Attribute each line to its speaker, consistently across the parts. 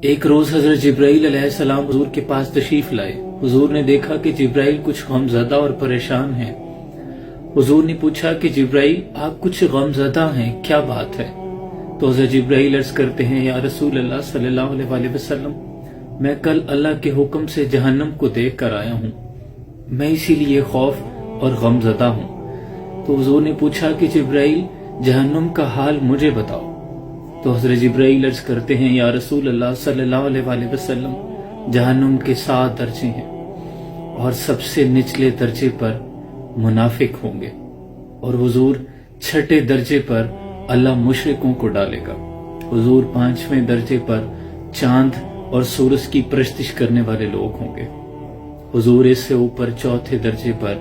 Speaker 1: ایک روز حضرت جبرائیل علیہ السلام حضور کے پاس تشریف لائے۔ حضور نے دیکھا کہ جبرائیل کچھ غمزدہ اور پریشان ہیں۔ حضور نے پوچھا کہ جبرائیل آپ کچھ غمزدہ ہیں، کیا بات ہے؟ تو حضرت جبرائیل عرض کرتے ہیں، یا رسول اللہ صلی اللہ علیہ وسلم، میں کل اللہ کے حکم سے جہنم کو دیکھ کر آیا ہوں، میں اسی لیے خوف اور غمزدہ ہوں۔ تو حضور نے پوچھا کہ جبرائیل جہنم کا حال مجھے بتاؤ۔ تو حضرت جبرائیل عرض کرتے ہیں، یا رسول اللہ صلی اللہ علیہ وسلم، جہنم کے 7 درجے ہیں اور سب سے نچلے درجے پر منافق ہوں گے، اور حضور 6 درجے پر اللہ مشرکوں کو ڈالے گا۔ حضور 5ویں درجے پر چاند اور سورج کی پرستش کرنے والے لوگ ہوں گے۔ حضور اس سے اوپر 4تھے درجے پر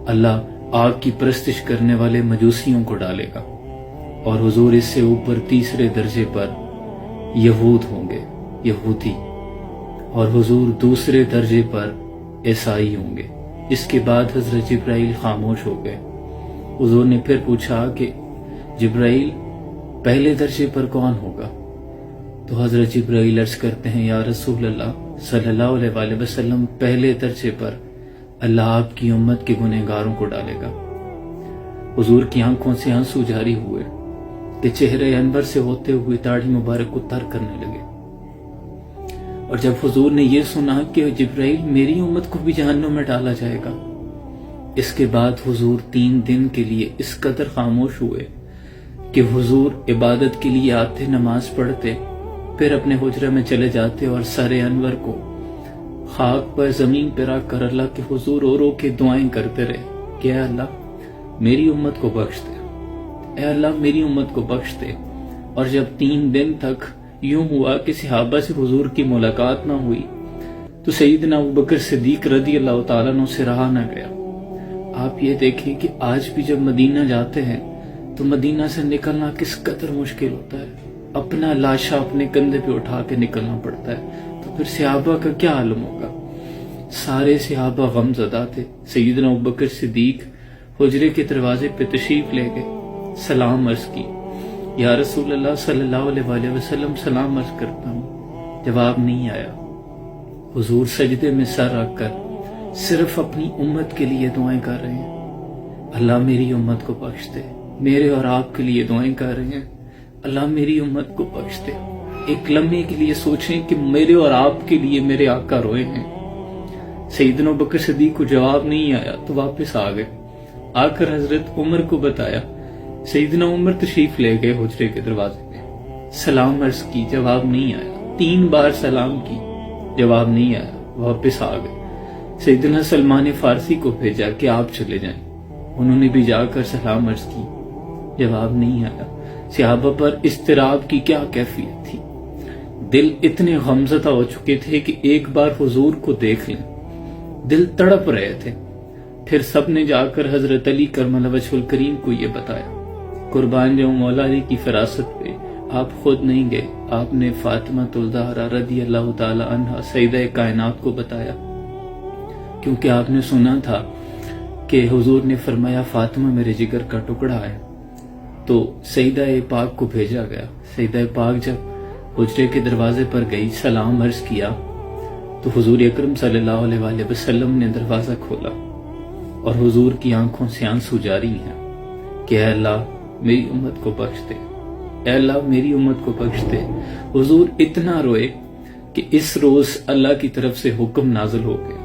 Speaker 1: اللہ آگ کی پرستش کرنے والے مجوسیوں کو ڈالے گا، اور حضور اس سے اوپر 3 درجے پر یہود ہوں گے، یہودی، اور حضور 2 درجے پر عیسائی ہوں گے۔ اس کے بعد حضرت جبرائیل خاموش ہو گئے۔ حضور نے پھر پوچھا کہ جبرائیل پہلے درجے پر کون ہوگا؟ تو حضرت جبرائیل عرض کرتے ہیں، یا رسول اللہ صلی اللہ علیہ وسلم، پہلے درجے پر اللہ آپ کی امت کے گنہگاروں کو ڈالے گا۔ حضور کی آنکھوں سے آنسو جاری ہوئے کہ چہرے انور سے ہوتے ہوئے داڑھی مبارک کو تر کرنے لگے۔ اور جب حضور نے یہ سنا کہ جبرائیل میری امت کو بھی جہنم میں ڈالا جائے گا، اس کے بعد حضور 3 دن کے لیے اس قدر خاموش ہوئے کہ حضور عبادت کے لیے آتے، نماز پڑھتے، پھر اپنے حجرے میں چلے جاتے اور سر انور کو خاک پر زمین پہ رکھ کر اللہ کے حضور رو رو کے دعائیں کرتے رہے کہ اے اللہ میری امت کو بخش دے، اے اللہ میری امت کو بخش دے۔ اور جب 3 دن تک یوں ہوا کہ صحابہ سے حضور کی ملاقات نہ ہوئی، تو سیدنا ابوبکر صدیق رضی اللہ تعالیٰ عنہ سے رہا نہ گیا۔ آپ یہ دیکھیں کہ آج بھی جب مدینہ جاتے ہیں تو مدینہ سے نکلنا کس قدر مشکل ہوتا ہے، اپنا لاشا اپنے کندھے پہ اٹھا کے نکلنا پڑتا ہے، تو پھر صحابہ کا کیا عالم ہوگا؟ سارے صحابہ غمزدہ تھے۔ سیدنا ابوبکر صدیق حجرے کے دروازے پہ تشریف لے گئے، سلام عرض کی، یا رسول اللہ صلی اللہ علیہ وسلم سلام عرض کرتا ہوں۔ جواب نہیں آیا۔ حضور سجدے میں سر رکھ کر صرف اپنی امت کے لیے دعائیں کر رہے ہیں، اللہ میری امت کو بخش دے۔ میرے اور آپ کے لیے دعائیں کر رہے ہیں، اللہ میری امت کو بخش دے۔ ایک لمحے کے لیے سوچیں کہ میرے اور آپ کے لیے میرے آقا روئے ہیں۔ سیدنا ابوبکر صدیق کو جواب نہیں آیا تو واپس آ گئے، آ کر حضرت عمر کو بتایا۔ سیدنا عمر تشریف لے گئے حجرے کے دروازے پہ، سلام عرض کی، جواب نہیں آیا۔ 3 بار سلام کی، جواب نہیں آیا، واپس آ گئے۔ سیدنا سلمان فارسی کو بھیجا کہ آپ چلے جائیں، انہوں نے بھی جا کر سلام عرض کی، جواب نہیں آیا۔ صحابہ پر اضطراب کی کیا کیفیت تھی، دل اتنے غمزدہ ہو چکے تھے کہ ایک بار حضور کو دیکھ لیں، دل تڑپ رہے تھے۔ پھر سب نے جا کر حضرت علی کرم اللہ وجہ الکریم کو یہ بتایا۔ قربان جاؤں مولا علی کی فراست پہ، آپ خود نہیں گئے، آپ نے فاطمہ الزہرا رضی اللہ تعالی عنہا سیدہ کائنات کو بتایا، کیونکہ آپ نے سنا تھا کہ حضور نے فرمایا فاطمہ میرے جگر کا ٹکڑا ہے۔ تو سیدہ پاک کو بھیجا گیا۔ سیدہ پاک جب حجرے کے دروازے پر گئی، سلام عرض کیا، تو حضور اکرم صلی اللہ علیہ وسلم نے دروازہ کھولا اور حضور کی آنکھوں سے آنسو جاری ہیں کہ اے اللہ میری امت کو بخش دے، اے اللہ میری امت کو بخش دے۔ حضور اتنا روئے کہ اس روز اللہ کی طرف سے حکم نازل ہو گیا،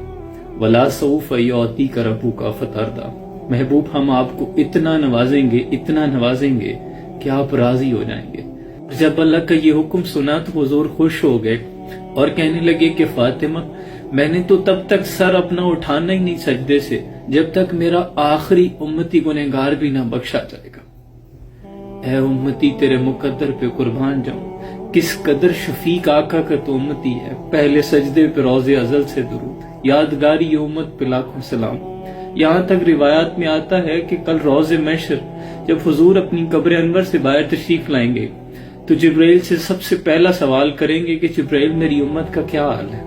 Speaker 1: وَلَا سَوْفَ يُعْطِيكَ رَبُّكَ فَتَرْضَىٰ، محبوب ہم آپ کو اتنا نوازیں گے، اتنا نوازیں گے کہ آپ راضی ہو جائیں گے۔ جب اللہ کا یہ حکم سنا تو حضور خوش ہو گئے اور کہنے لگے کہ فاطمہ میں نے تو تب تک سر اپنا اٹھانا ہی نہیں سجدے سے جب تک میرا آخری امتی گنہگار بھی نہ بخشا جائے گا۔ اے امتی تیرے مقدر پہ قربان جاؤں، کس قدر شفیق آقا کا تو امتی ہے۔ پہلے سجدے پہ روز ازل سے درود، یادگاری یہ امت پہ لاکھوں سلام۔ یہاں تک روایات میں آتا ہے کہ کل روز محشر جب حضور اپنی قبر انور سے باہر تشریف لائیں گے تو جبرائیل سے سب سے پہلا سوال کریں گے کہ جبرائیل میری امت کا کیا حال ہے۔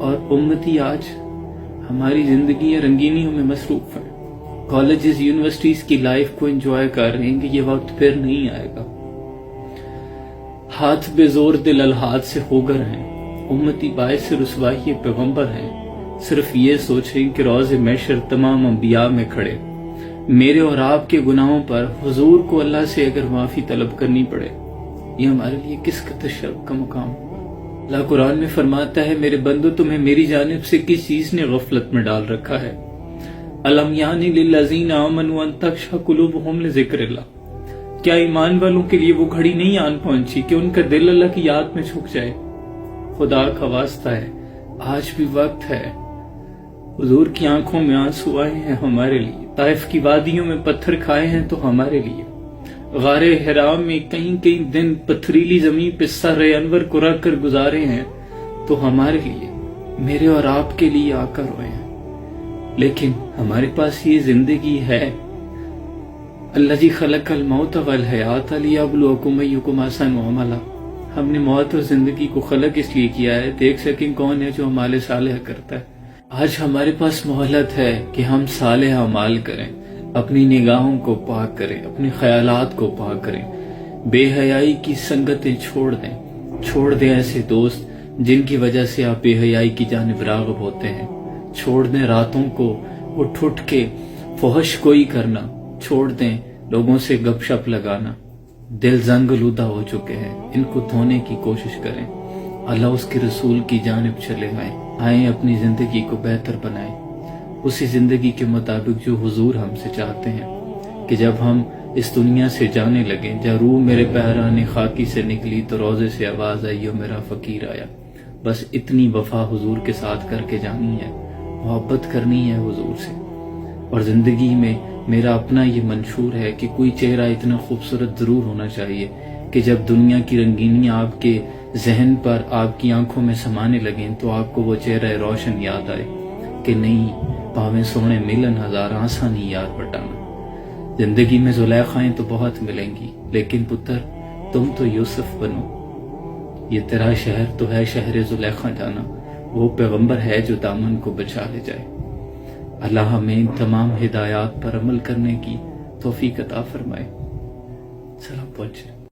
Speaker 1: اور امتی آج ہماری زندگی رنگینیوں میں مصروف ہیں، کالجز یونیورسٹیز کی لائف کو انجوائے کر رہے ہیں کہ یہ وقت پھر نہیں آئے گا۔ ہاتھ بے زور دل الحاد سے ہوگر ہیں، امتی باعث رسوائی پیغمبر ہیں، صرف یہ سوچیں کہ روز محشر تمام انبیاء میں کھڑے میرے اور آپ کے گناہوں پر حضور کو اللہ سے اگر معافی طلب کرنی پڑے، یہ ہمارے لیے کس قدر شرف کا مقام۔ اللہ قرآن میں فرماتا ہے، میرے بندو تمہیں میری جانب سے کس چیز نے غفلت میں ڈال رکھا ہے؟ الم یانی للذین آمنوا ان تخشع قلوبہم لذکر اللہ، کیا ایمان والوں کے لیے وہ گھڑی نہیں آن پہنچی کہ ان کا دل اللہ کی یاد میں جھک جائے؟ خدا کا واسطہ ہے، آج بھی وقت ہے۔ حضور کی آنکھوں میں آنسو آئے ہیں ہمارے لیے، طائف کی وادیوں میں پتھر کھائے ہیں تو ہمارے لیے، غار حرام میں کئی کئی دن پتھریلی زمین پہ سر انور کو رکھ کر گزارے ہیں تو ہمارے لیے، میرے اور آپ کے لیے آ کر روئے ہیں۔ لیکن ہمارے پاس یہ زندگی ہے۔ الذی خلق الموت والحیات لیبلوکم ایکم احسن عملا، ہم نے موت اور زندگی کو خلق اس لیے کیا ہے دیکھ سکیں کون ہے جو اعمال صالحہ کرتا ہے۔ آج ہمارے پاس مہلت ہے کہ ہم صالح اعمال کریں، اپنی نگاہوں کو پاک کریں، اپنے خیالات کو پاک کریں، بے حیائی کی سنگتیں چھوڑ دیں ایسے دوست جن کی وجہ سے آپ بے حیائی کی جانب راغب ہوتے ہیں، چھوڑ دیں راتوں کو اٹھ کے فحش کوئی کرنا، چھوڑ دیں لوگوں سے گپ شپ لگانا۔ دل زنگ آلودہ ہو چکے ہیں، ان کو دھونے کی کوشش کریں، اللہ اس کے رسول کی جانب چلے آئیں اپنی زندگی کو بہتر بنائیں، اسی زندگی کے مطابق جو حضور ہم سے چاہتے ہیں کہ جب ہم اس دنیا سے جانے لگیں، جب روح میرے پیرانے خاکی سے نکلی تو روزے سے آواز آئی اور میرا فقیر آیا۔ بس اتنی وفا حضور کے ساتھ کر کے جانی ہے، محبت کرنی ہے حضور سے۔ اور زندگی میں میرا اپنا یہ منشور ہے کہ کوئی چہرہ اتنا خوبصورت ضرور ہونا چاہیے کہ جب دنیا کی رنگینی آپ کے ذہن پر، آپ کی آنکھوں میں سمانے لگیں تو آپ کو وہ چہرہ روشن یاد آئے کہ نہیں، پاویں سونے ملن ہزار آساں نہیں یار پٹانا۔ زندگی میں زلیخائیں تو بہت ملیں گی، لیکن پتر تم تو یوسف بنو، یہ تیرا شہر تو ہے شہر زلیخا جانا، وہ پیغمبر ہے جو دامن کو بچا لے جائے۔ اللہ ہمیں ان تمام ہدایات پر عمل کرنے کی توفیق عطا فرمائے۔ سلام پہنچے۔